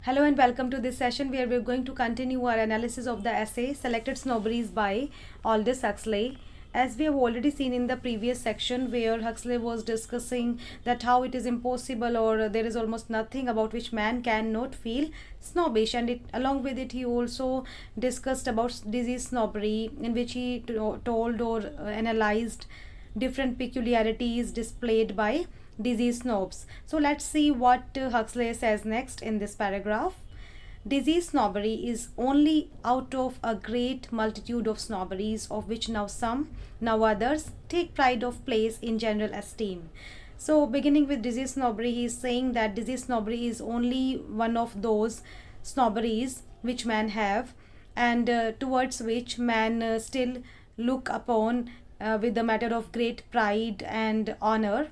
Hello and welcome to this session where we're going to continue our analysis of the essay Selected Snobberies by Aldous Huxley. As we have already seen in the previous section where Huxley was discussing that how it is impossible or there is almost nothing about which man cannot feel snobbish, and along with it he also discussed about disease snobbery, in which he told or analyzed different peculiarities displayed by disease snobs. So let's see what Huxley says next in this paragraph. Disease snobbery is only out of a great multitude of snobberies, of which now some, now others, take pride of place in general esteem. So beginning with disease snobbery, he is saying that disease snobbery is only one of those snobberies which man have, and towards which man still look upon with the matter of great pride and honor.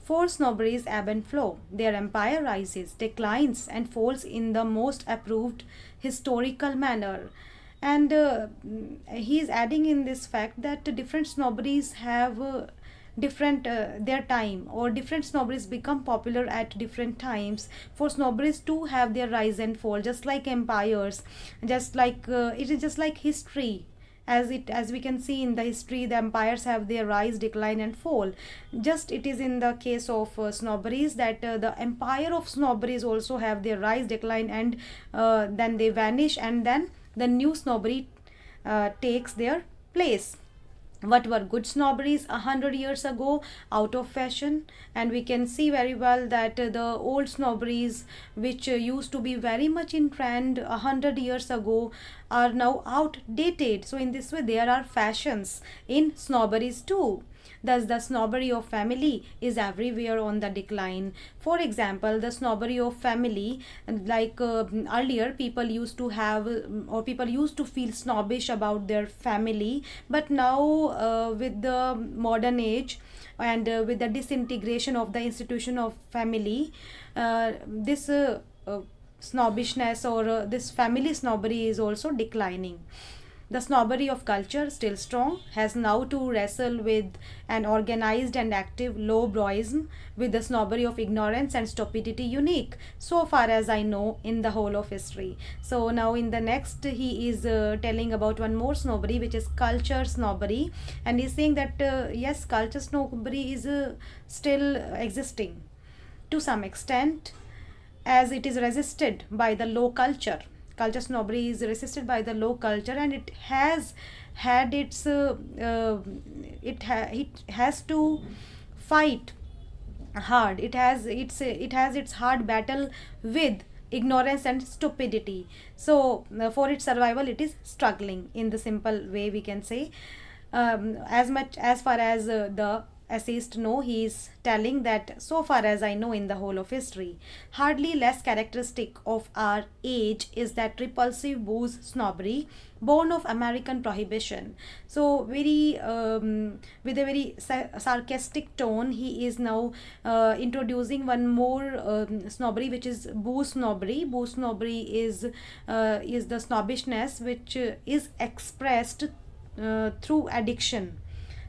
For snobberies ebb and flow. Their empire rises, declines, and falls in the most approved historical manner. And he is adding in this fact that different snobberies have different their time, or different snobberies become popular at different times. For snobberies too have their rise and fall, just like empires, just like it is just like history. As we can see in the history, the empires have their rise, decline, and fall. Just it is in the case of snobberies that the empire of snobberies also have their rise, decline, and then they vanish, and then the new snobbery takes their place. What were good snobberies 100 years ago, out of fashion, and we can see very well that the old snobberies which used to be very much in trend 100 years ago are now outdated. So in this way there are fashions in snobberies too. Thus, the snobbery of family is everywhere on the decline. For example, the snobbery of family, like earlier, people used to have or people used to feel snobbish about their family, but now with the modern age and with the disintegration of the institution of family, this snobbishness or this family snobbery is also declining. The snobbery of culture, still strong, has now to wrestle with an organized and active lowbrowism, with the snobbery of ignorance and stupidity unique, so far as I know, in the whole of history. So now in the next, he is telling about one more snobbery, which is culture snobbery, and he's saying that yes, culture snobbery is still existing to some extent, as it is resisted by the low culture. Culture snobbery is resisted by the low culture, and it has had its it has to fight hard. It has its hard battle with ignorance and stupidity. So for its survival it is struggling, in the simple way we can say. As far as the essayist know, he is telling that so far as I know, in the whole of history, hardly less characteristic of our age is that repulsive booze snobbery born of American prohibition. So very with a very sarcastic tone, he is now introducing one more snobbery, which is booze snobbery. Booze snobbery is the snobbishness which is expressed through addiction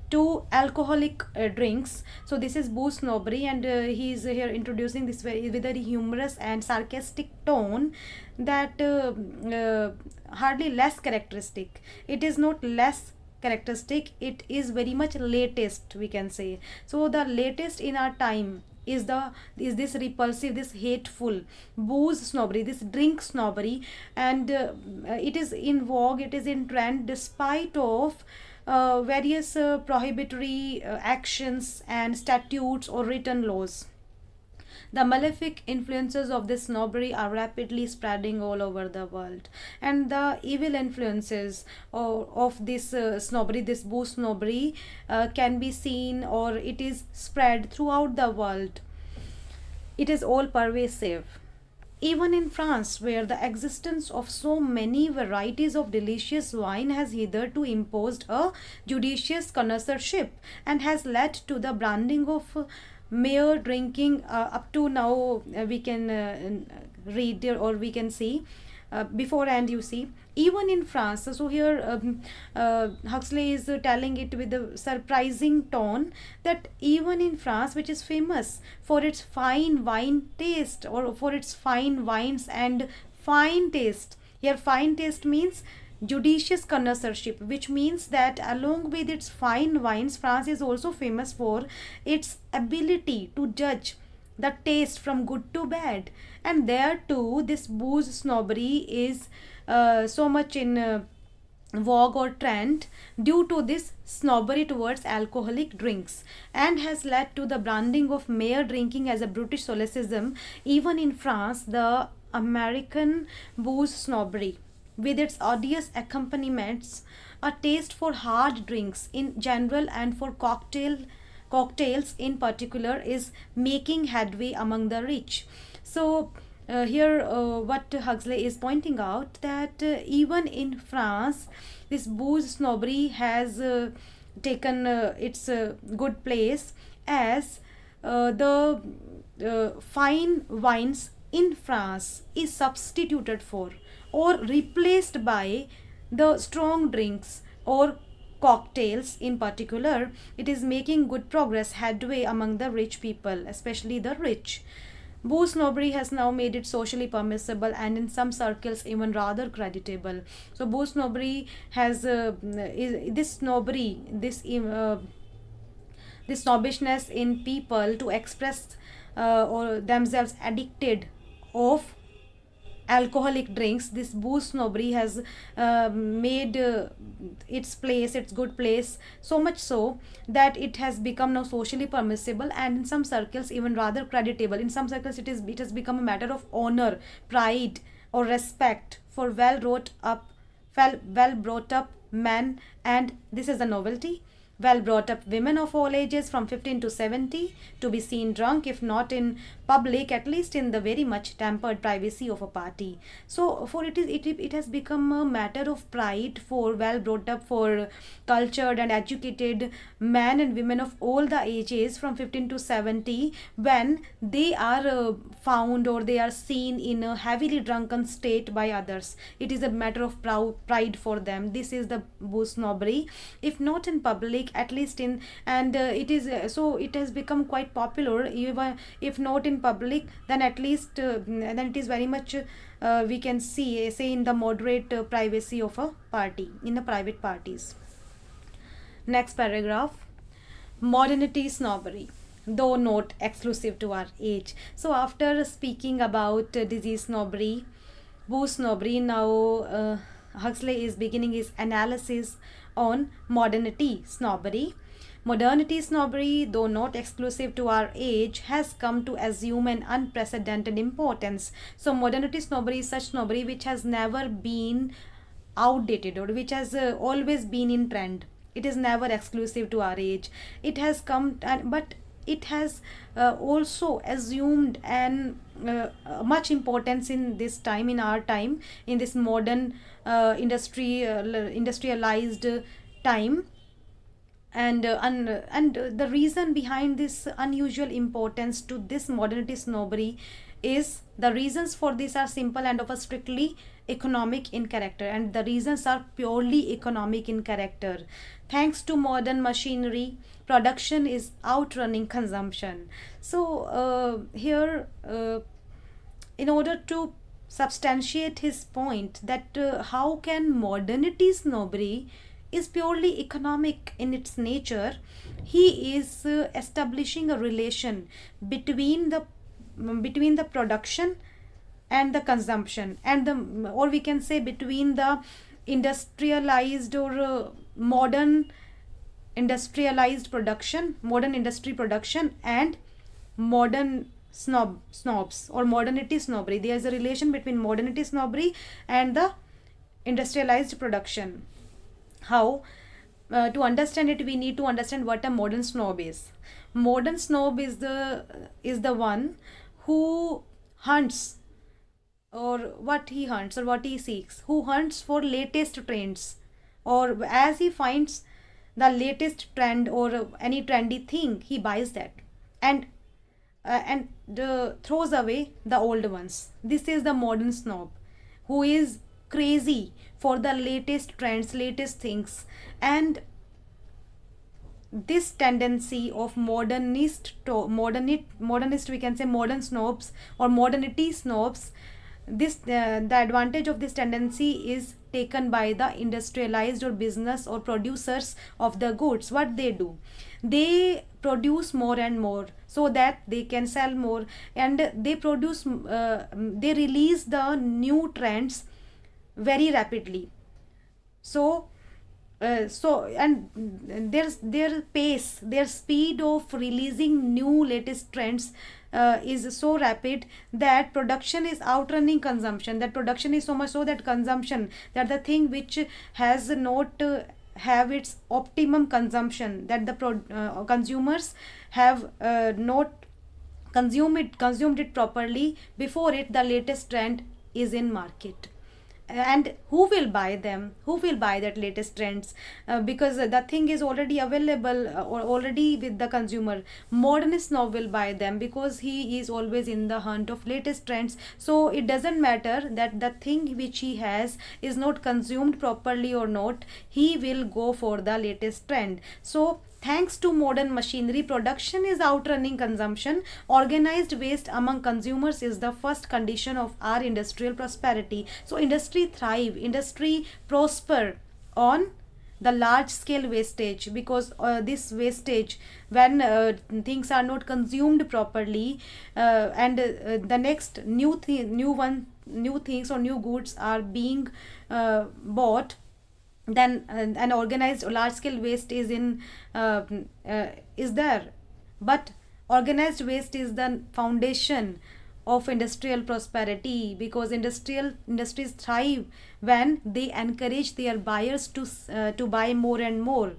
to alcoholic drinks. So this is booze snobbery, and he is here introducing this with a very humorous and sarcastic tone that hardly less characteristic. It is not less characteristic, it is very much latest, we can say. So the latest in our time is this repulsive, this hateful booze snobbery, this drink snobbery, and it is in vogue, it is in trend, despite of various prohibitory actions and statutes or written laws. The malefic influences of this snobbery are rapidly spreading all over the world, and the evil influences of this snobbery, this booze snobbery, can be seen, or it is spread throughout the world. It is all pervasive. Even in France, where the existence of so many varieties of delicious wine has hitherto imposed a judicious connoisseurship and has led to the branding of mere drinking, up to now we can read there, or we can see beforehand, you see, even in France. So here Huxley is telling it with a surprising tone that even in France, which is famous for its fine wine taste, or for its fine wines and fine taste. Here fine taste means judicious connoisseurship, which means that along with its fine wines, France is also famous for its ability to judge the taste from good to bad. And there too, this booze snobbery is so much in vogue or trend due to this snobbery towards alcoholic drinks, and has led to the branding of mere drinking as a brutish solecism. Even in France, the American booze snobbery, with its odious accompaniments, a taste for hard drinks in general and for cocktails in particular, is making headway among the rich. So here what Huxley is pointing out, that even in France, this booze snobbery has taken its good place, as the fine wines in France is substituted for or replaced by the strong drinks or cocktails in particular. It is making good progress, headway among the rich people, especially the rich. Booze snobbery has now made it socially permissible and in some circles even rather creditable. So booze snobbery has this snobbery, this snobbishness in people to express or themselves addicted of alcoholic drinks. This booze snobbery has made its good place, so much so that it has become now socially permissible and in some circles even rather creditable. In some circles it has become a matter of honor, pride, or respect for well brought up men, and this is a novelty, well brought up women of all ages from 15 to 70, to be seen drunk, if not in public, at least in the very much tempered privacy of a party. So for it has become a matter of pride for well brought up, for cultured and educated men and women of all the ages from 15 to 70, when they are found or they are seen in a heavily drunken state by others. It is a matter of pride for them. This is the booze snobbery, if not in public, at least in, and it is so it has become quite popular, even if not in public, then at least then it is very much we can say in the moderate privacy of a party, in the private parties. Next paragraph, modernity snobbery, though not exclusive to our age. So after speaking about disease snobbery, booze snobbery, now Huxley is beginning his analysis on modernity snobbery. Modernity snobbery, though not exclusive to our age, has come to assume an unprecedented importance. So modernity snobbery is such snobbery which has never been outdated, or which has always been in trend. It is never exclusive to our age. It has come, but it has also assumed an much importance in this time, in our time, in this modern industrialized time. And the reason behind this unusual importance to this modernity snobbery is, the reasons for this are simple and of a strictly economic in character, and the reasons are purely economic in character. Thanks to modern machinery, production is outrunning consumption. So here in order to substantiate his point that how can modernity snobbery is purely economic in its nature, he is establishing a relation between the production and the consumption, and the, or we can say between the industrialized or modern industrialized production, modern industry production, and modern snobs or modernity snobbery. There is a relation between modernity snobbery and the industrialized production. How? To understand it, we need to understand what a modern snob is. Modern snob is the one who hunts, or what he hunts or what he seeks, who hunts for latest trends, or as he finds the latest trend or any trendy thing, he buys that, and throws away the old ones. This is the modern snob. who is crazy for the latest trends, latest things. And this tendency of modernist, we can say modern snobs or modernity snobs, this the advantage of this tendency is taken by the industrialized or business or producers of the goods. What they do, they produce more and more so that they can sell more, and they produce they release the new trends very rapidly. So and their pace, their speed of releasing new latest trends is so rapid that production is outrunning consumption. That production is so much so that consumption, that the thing which has not have its optimum consumption, that the consumers have not consumed it properly before it the latest trend is in market. And who will buy them, who will buy that latest trends, because the thing is already available or already with the consumer. Modernist now will buy them because he is always in the hunt of latest trends. So it doesn't matter that the thing which he has is not consumed properly or not, he will go for the latest trend. So thanks to modern machinery, production is outrunning consumption. Organized waste among consumers is the first condition of our industrial prosperity. So industry thrive, industry prosper on the large scale wastage, because this wastage, when things are not consumed properly, and the next new things or new goods are being bought, then an organized large scale waste is there. But organized waste is the foundation of industrial prosperity, because industries thrive when they encourage their buyers to buy more and more,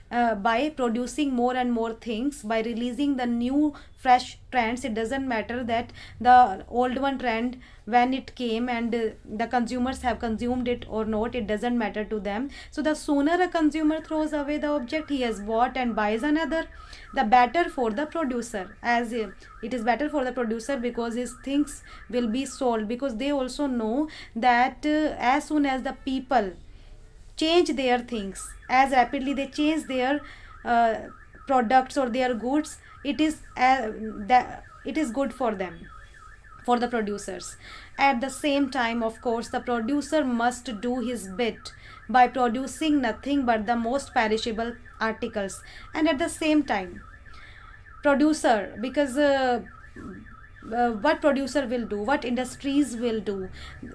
by producing more and more things, by releasing the new fresh trends. It doesn't matter that the old one trend, when it came and the consumers have consumed it or not, it doesn't matter to them. So the sooner a consumer throws away the object he has bought and buys another, the better for the producer. As it is better for the producer because his things will be sold, because they also know that as soon as the people change their things, as rapidly they change their products or their goods, it is it is good for them, for the producers. At the same time, of course, the producer must do his bit by producing nothing but the most perishable articles. And at the same time, producer, because what producer will do, what industries will do,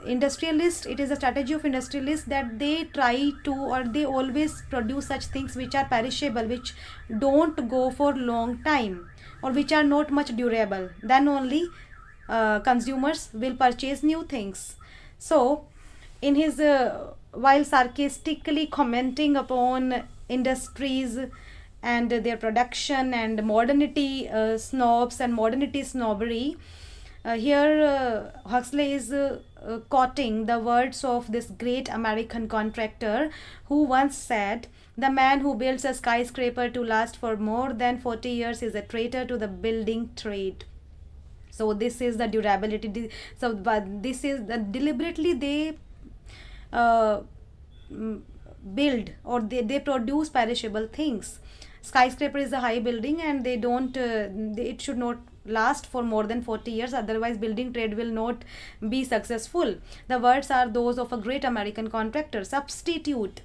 industrialist, it is a strategy of industrialists that they try to, or they always produce such things which are perishable, which don't go for long time, or which are not much durable. Then only consumers will purchase new things. So in his while sarcastically commenting upon industries and their production and modernity snobs and modernity snobbery, here Huxley is quoting the words of this great American contractor who once said, "The man who builds a skyscraper to last for more than 40 years is a traitor to the building trade." So this is the durability. So but this is the deliberately they build, or they produce perishable things. Skyscraper is a high building, and they don't it should not last for more than 40 years, otherwise building trade will not be successful. The words are those of a great American contractor. Substitutes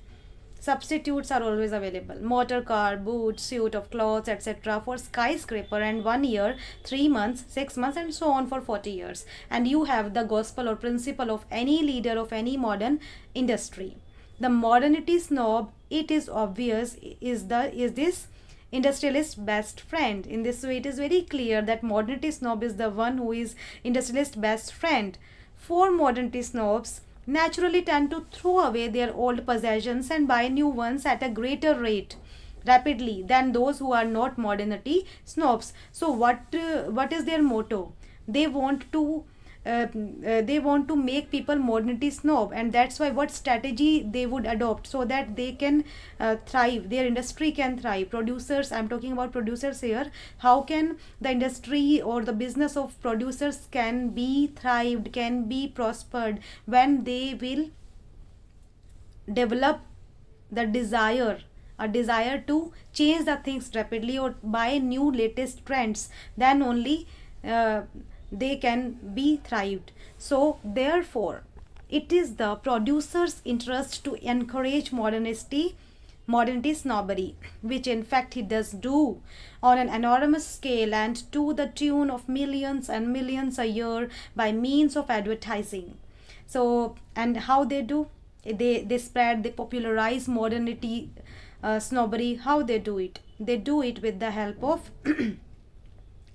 are always available: motor car, boots, suit of clothes, etc. for skyscraper, and 1 year, 3 months, 6 months, and so on for 40 years. And you have the gospel or principle of any leader of any modern industry. The modernity snob, it is obvious, is this industrialist best friend. In this way, it is very clear that modernity snob is the one who is industrialist best friend. For modernity snobs naturally tend to throw away their old possessions and buy new ones at a greater rate rapidly than those who are not modernity snobs. So what is their motto? They want to they want to make people modernity snob, and that's why what strategy they would adopt so that they can thrive, their industry can thrive. Producers, I'm talking about producers here, how can the industry or the business of producers can be thrived, can be prospered, when they will develop the desire, a desire to change the things rapidly or buy new latest trends, then only they can be thrived. So therefore it is the producer's interest to encourage modernity snobbery, which in fact he does do on an enormous scale and to the tune of millions and millions a year by means of advertising. So, and how they do, they spread, they popularize modernity snobbery. How they do it? They do it with the help of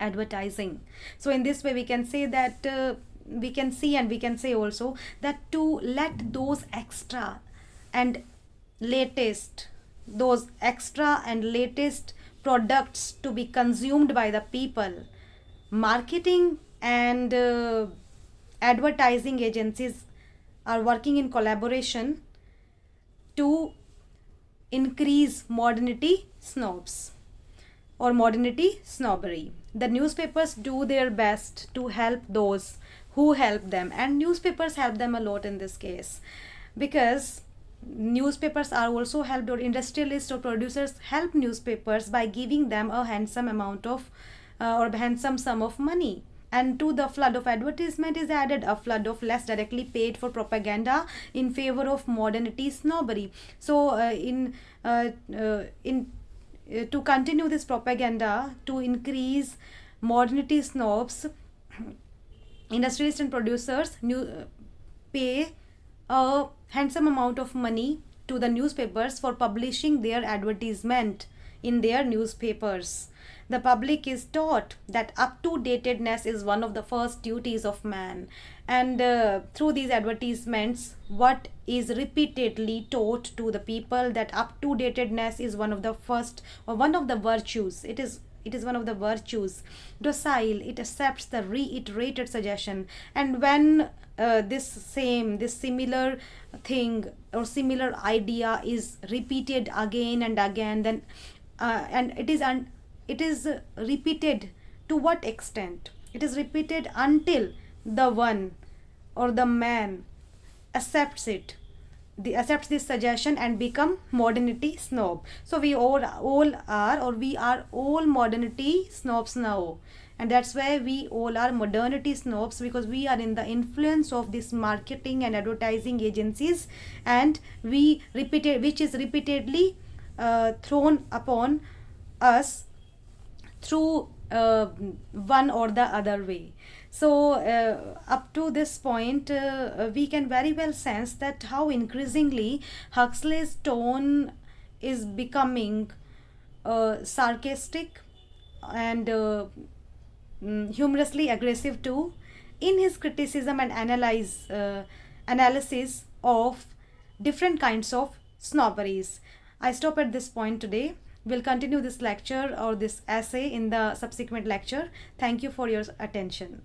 advertising. So in this way we can say that we can see, and we can say also that to let those extra and latest products to be consumed by the people, marketing and advertising agencies are working in collaboration to increase modernity snobs or modernity snobbery. The newspapers do their best to help those who help them, and newspapers help them a lot in this case, because newspapers are also helped, or industrialists or producers help newspapers by giving them a handsome amount of or handsome sum of money. And to the flood of advertisement is added a flood of less directly paid for propaganda in favor of modernity snobbery. So to continue this propaganda to increase modernity snobs, industrialists and producers pay a handsome amount of money to the newspapers for publishing their advertisement in their newspapers. The public is taught that up-to-datedness is one of the first duties of man, and through these advertisements what is repeatedly taught to the people, that up-to-datedness is one of the first or one of the virtues. It is one of the virtues. Docile, it accepts the reiterated suggestion, and when this similar thing or similar idea is repeated again and again, then and it is repeated to what extent? It is repeated until the one or the man accepts this suggestion and become modernity snob. So we all are, or we are all modernity snobs now, and that's why we all are modernity snobs, because we are in the influence of this marketing and advertising agencies, and which is repeatedly thrown upon us through one or the other way. So up to this point we can very well sense that how increasingly Huxley's tone is becoming sarcastic and humorously aggressive too in his criticism and analysis of different kinds of snobberies. I stop at this point today. We'll continue this lecture or this essay in the subsequent lecture. Thank you for your attention.